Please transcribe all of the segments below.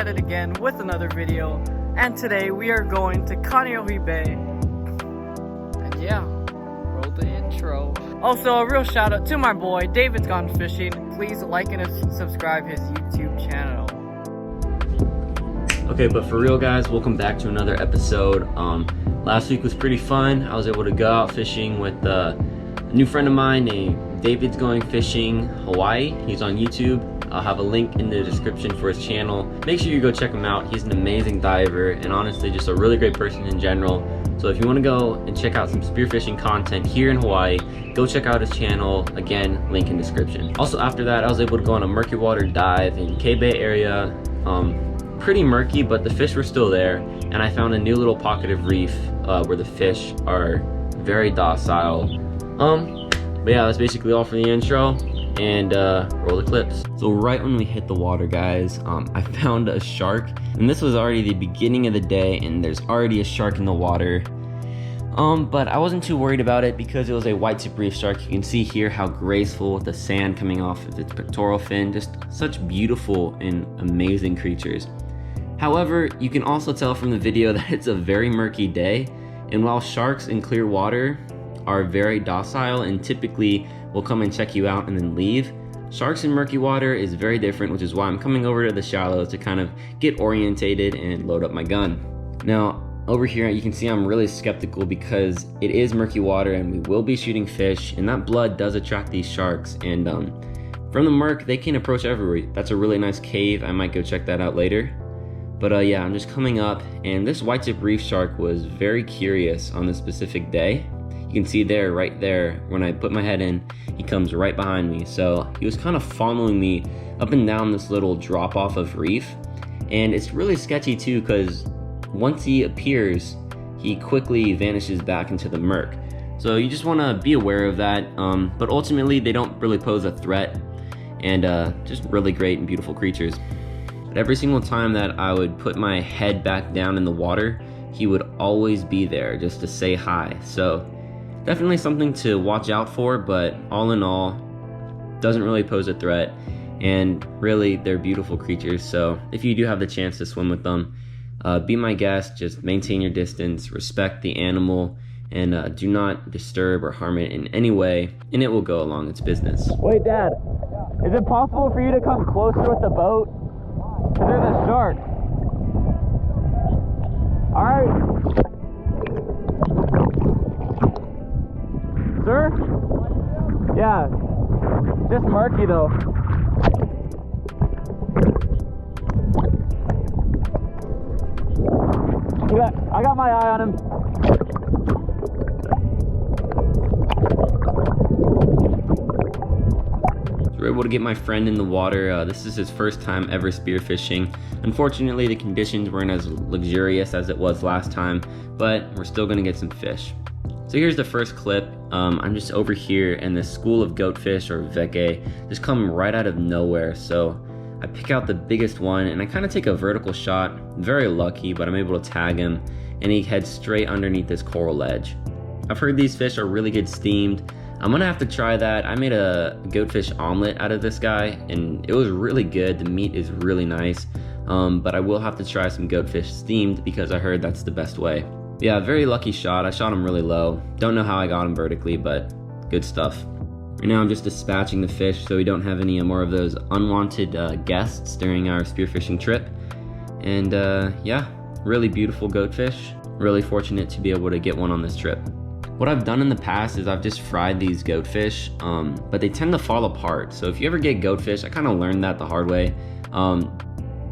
at it again with another video, and today we are going to Kaneohe Bay. And yeah, roll the intro. Also, a real shout out to my boy David's Gone Fishing. Please like and subscribe his YouTube channel. Okay, but for real guys, welcome back to another episode. Last week was pretty fun. I was able to go out fishing with a new friend of mine named David's Going Fishing Hawaii. He's on YouTube. I'll have a link in the description for his channel. Make sure you go check him out. He's an amazing diver and honestly just a really great person in general. So if you want to go and check out some spearfishing content here in Hawaii, go check out his channel. Again, link in description. Also after that, I was able to go on a murky water dive in Kaneohe Bay area. Pretty murky, but the fish were still there, and I found a new little pocket of reef where the fish are very docile. But yeah, that's basically all for the intro, and roll the clips. So right when we hit the water, guys, I found a shark, and this was already the beginning of the day, and there's already a shark in the water. But I wasn't too worried about it because it was a white tip reef shark. You can see here how graceful with the sand coming off of its pectoral fin. Just such beautiful and amazing creatures. However, you can also tell from the video that it's a very murky day, and while sharks in clear water are very docile and typically will come and check you out and then leave, sharks in murky water is very different, which is why I'm coming over to the shallows to kind of get orientated and load up my gun. Now, over here you can see I'm really skeptical because it is murky water and we will be shooting fish, and that blood does attract these sharks, and from the murk they can approach everywhere. That's a really nice cave. I might go check that out later. But yeah, I'm just coming up, and this white tip reef shark was very curious on this specific day. You can see there, right there, when I put my head in, he comes right behind me. So he was kind of following me up and down this little drop off of reef. And it's really sketchy too, because once he appears, he quickly vanishes back into the murk. So you just want to be aware of that. But ultimately, they don't really pose a threat, and just really great and beautiful creatures. But every single time that I would put my head back down in the water, he would always be there just to say hi. So definitely something to watch out for, but all in all, doesn't really pose a threat, and really they're beautiful creatures. So if you do have the chance to swim with them, be my guest. Just maintain your distance, respect the animal, and do not disturb or harm it in any way, and it will go along its business. Wait, Dad, is it possible for you to come closer with the boat? There's a shark. Alright. Sir? Yeah. Just murky though. I got my eye on him. We were able to get my friend in the water. This is his first time ever spearfishing. Unfortunately, the conditions weren't as luxurious as it was last time, but we're still gonna get some fish. So here's the first clip. I'm just over here, and this school of goatfish, or veke, just come right out of nowhere. So I pick out the biggest one, and I kind of take a vertical shot. Very lucky, but I'm able to tag him, and he heads straight underneath this coral ledge. I've heard these fish are really good steamed. I'm gonna have to try that. I made a goatfish omelet out of this guy, and it was really good. The meat is really nice, but I will have to try some goatfish steamed because I heard that's the best way. Yeah, very lucky shot. I shot him really low. Don't know how I got him vertically, but good stuff. Right now I'm just dispatching the fish so we don't have any more of those unwanted guests during our spearfishing trip. And yeah, really beautiful goatfish. Really fortunate to be able to get one on this trip. What I've done in the past is I've just fried these goatfish, but they tend to fall apart. So if you ever get goatfish, I kind of learned that the hard way.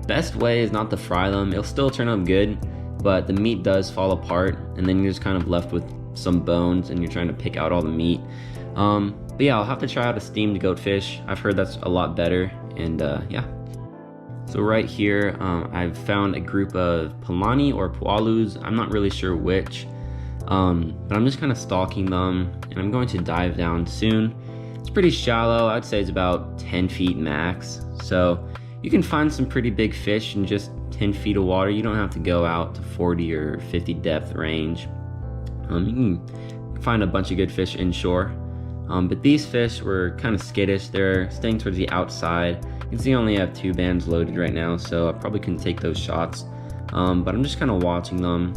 Best way is not to fry them. It'll still turn out good, but the meat does fall apart, and then you're just kind of left with some bones and you're trying to pick out all the meat. But yeah, I'll have to try out a steamed goatfish. I've heard that's a lot better, and yeah. So right here, I've found a group of palani or pualus. I'm not really sure which. But I'm just kind of stalking them, and I'm going to dive down soon. It's pretty shallow. I'd say it's about 10 feet max. So you can find some pretty big fish in just 10 feet of water. You don't have to go out to 40 or 50 depth range. You can find a bunch of good fish inshore. But these fish were kind of skittish. They're staying towards the outside. You can see I only have 2 bands loaded right now, so I probably couldn't take those shots. But I'm just kind of watching them,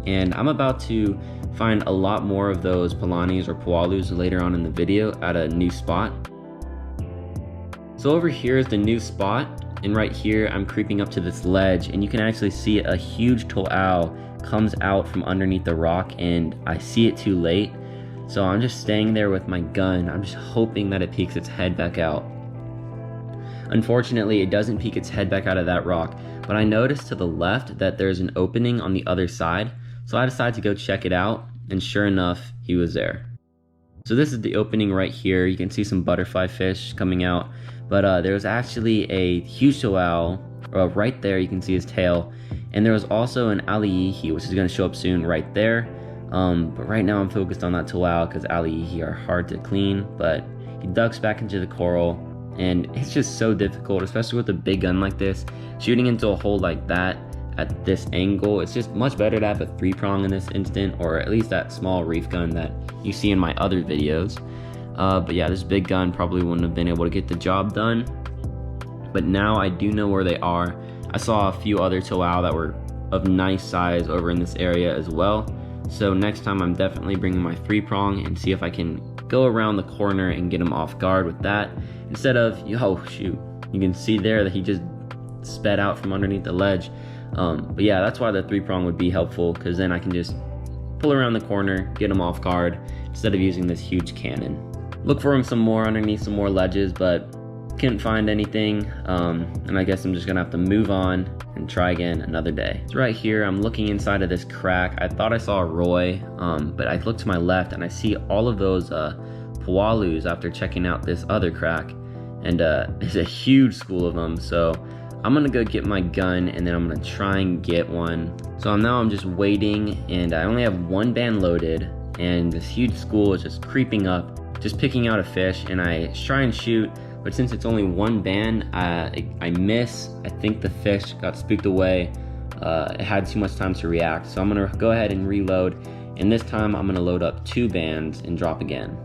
and I'm about to find a lot more of those palanis or pualus later on in the video at a new spot. So over here is the new spot, and right here I'm creeping up to this ledge, and you can actually see a huge to'au comes out from underneath the rock, and I see it too late. So I'm just staying there with my gun. I'm just hoping that it peeks its head back out. Unfortunately, it doesn't peek its head back out of that rock, but I noticed to the left that there's an opening on the other side. So I decided to go check it out, and sure enough, he was there. So this is the opening right here. You can see some butterfly fish coming out, but there was actually a huge to'au right there. You can see his tail, and there was also an ali'ihi, which is going to show up soon right there. But right now I'm focused on that to'au because ali'ihi are hard to clean, but he ducks back into the coral, and it's just so difficult, especially with a big gun like this. Shooting into a hole like that at this angle, it's just much better to have a 3-prong in this instant, or at least that small reef gun that you see in my other videos. But yeah, this big gun probably wouldn't have been able to get the job done, but now I do know where they are. I saw a few other to'au that were of nice size over in this area as well. So next time I'm definitely bringing my 3-prong and see if I can go around the corner and get him off guard with that, instead of, oh shoot, you can see there that he just sped out from underneath the ledge. But yeah, that's why the 3-prong would be helpful, because then I can just pull around the corner, get him off guard, instead of using this huge cannon. Look for him some more underneath some more ledges, but couldn't find anything, and I guess I'm just gonna have to move on and try again another day. So right here, I'm looking inside of this crack. I thought I saw a roy, but I look to my left and I see all of those pualus after checking out this other crack, and there's a huge school of them. So I'm gonna go get my gun, and then I'm gonna try and get one. So now I'm just waiting, and I only have 1 band loaded, and this huge school is just creeping up, just picking out a fish, and I try and shoot. But since it's only 1 band, I miss. I think the fish got spooked away. It had too much time to react. So I'm gonna go ahead and reload. And this time I'm gonna load up 2 bands and drop again.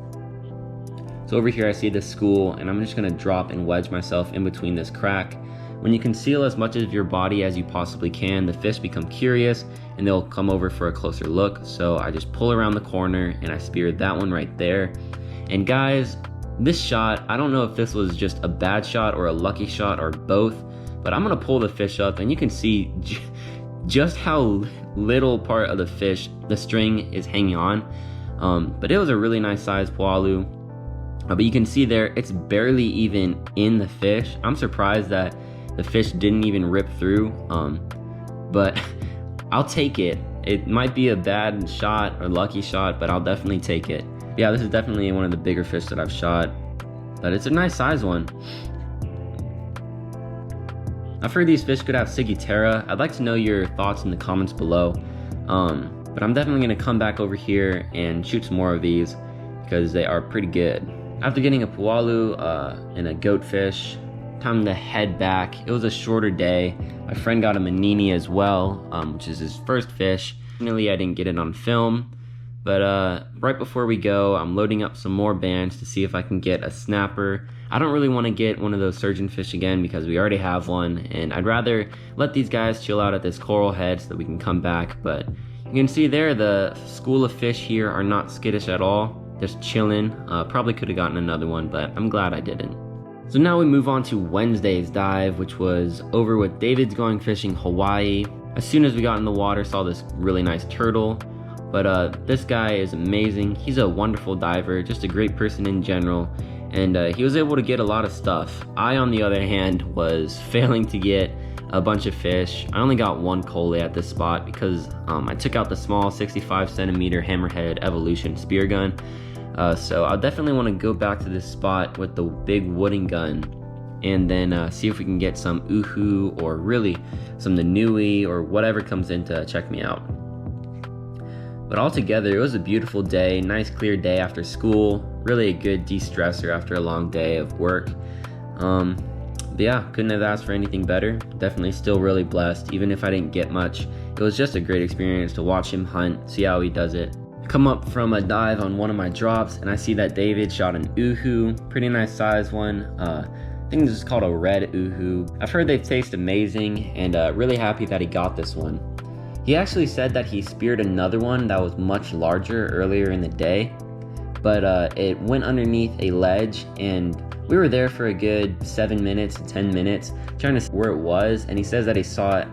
So over here I see this school, and I'm just gonna drop and wedge myself in between this crack. When you conceal as much of your body as you possibly can, the fish become curious and they'll come over for a closer look. So I just pull around the corner and I speared that one right there. And guys, this shot, I don't know if this was just a bad shot or a lucky shot or both, but I'm gonna pull the fish up, and you can see just how little part of the fish the string is hanging on. But it was a really nice size pualu. But you can see there, it's barely even in the fish. I'm surprised that the fish didn't even rip through, but I'll take it. It might be a bad shot or lucky shot, but I'll definitely take it. Yeah, this is definitely one of the bigger fish that I've shot, but it's a nice size one. I've heard these fish could have ciguatera. I'd like to know your thoughts in the comments below. But I'm definitely gonna come back over here and shoot some more of these because they are pretty good. After getting a pualu and a goatfish, time to head back. It was a shorter day. My friend got a manini as well, which is his first fish. Fortunately, I didn't get it on film. But right before we go, I'm loading up some more bands to see if I can get a snapper. I don't really want to get one of those surgeon fish again because we already have one, and I'd rather let these guys chill out at this coral head so that we can come back. But you can see there, the school of fish here are not skittish at all. Just chilling. Probably could have gotten another one, but I'm glad I didn't. So now we move on to Wednesday's dive, which was over with David's Going Fishing Hawaii. As soon as we got in the water, saw this really nice turtle. But this guy is amazing. He's a wonderful diver, just a great person in general, and he was able to get a lot of stuff. I, on the other hand, was failing to get a bunch of fish. I only got 1 kole at this spot because I took out the small 65cm hammerhead evolution spear gun. So I'll definitely want to go back to this spot with the big wooden gun and then see if we can get some uhu or really some nanui or whatever comes in to check me out. But altogether, it was a beautiful day, nice clear day after school, really a good de-stressor after a long day of work. But yeah, couldn't have asked for anything better. Definitely still really blessed, even if I didn't get much. It was just a great experience to watch him hunt, see how he does it. Come up from a dive on one of my drops, and I see that David shot an uhu, pretty nice size one. I think this is called a red uhu. I've heard they taste amazing, and really happy that he got this one. He actually said that he speared another one that was much larger earlier in the day, but it went underneath a ledge, and we were there for a good 7 minutes to 10 minutes trying to see where it was, and he says that he saw it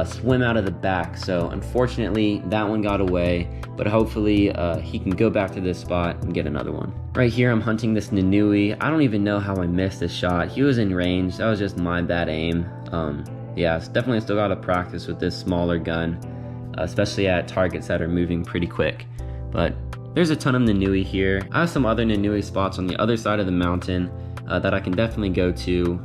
swim out of the back. So unfortunately that one got away, but hopefully he can go back to this spot and get another one. Right here I'm hunting this Nanui. I don't even know how I missed this shot. He was in range. That was just my bad aim. Yeah, it's definitely still got to practice with this smaller gun, especially at targets that are moving pretty quick. But there's a ton of Nanui here. I have some other Nanui spots on the other side of the mountain that I can definitely go to.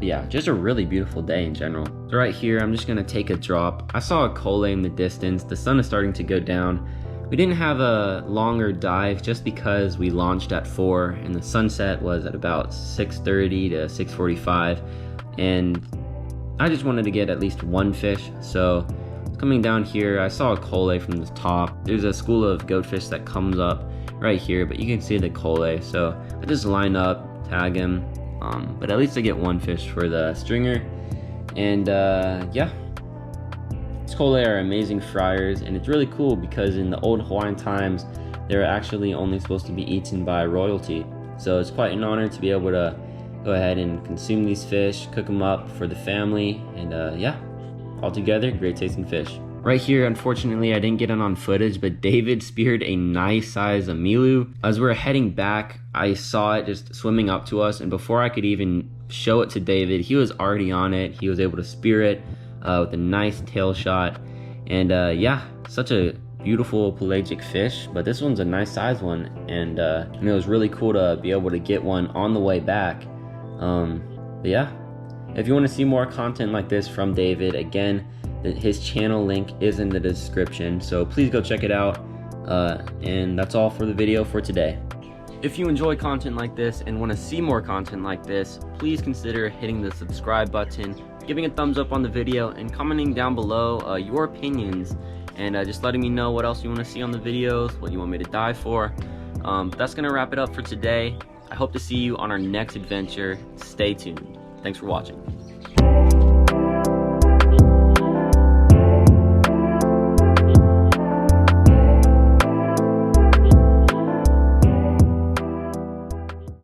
Yeah, just a really beautiful day in general. So right here, I'm just gonna take a drop. I saw a cole in the distance. The sun is starting to go down. We didn't have a longer dive just because we launched at 4 and the sunset was at about 6:30 to 6:45, and I just wanted to get at least one fish. So coming down here, I saw a cole from the top. There's a school of goatfish that comes up right here, but you can see the cole. So I just line up, tag him, but at least I get one fish for the stringer. And yeah, these cole are amazing fryers, and it's really cool because in the old Hawaiian times, they were actually only supposed to be eaten by royalty. So it's quite an honor to be able to go ahead and consume these fish, cook them up for the family, and yeah, altogether, great tasting fish. Right here, unfortunately, I didn't get it on footage, but David speared a nice size Amilu. As we were heading back, I saw it just swimming up to us, and before I could even show it to David, he was already on it. He was able to spear it with a nice tail shot. And yeah, such a beautiful pelagic fish, but this one's a nice size one, and it was really cool to be able to get one on the way back. But yeah, if you want to see more content like this from David, again, his channel link is in the description, so please go check it out. And that's all for the video for today. If you enjoy content like this and want to see more content like this, please consider hitting the subscribe button, giving a thumbs up on the video, and commenting down below your opinions, and just letting me know what else you want to see on the videos, what you want me to dive for. But that's going to wrap it up for today. I hope to see you on our next adventure. Stay tuned. Thanks for watching.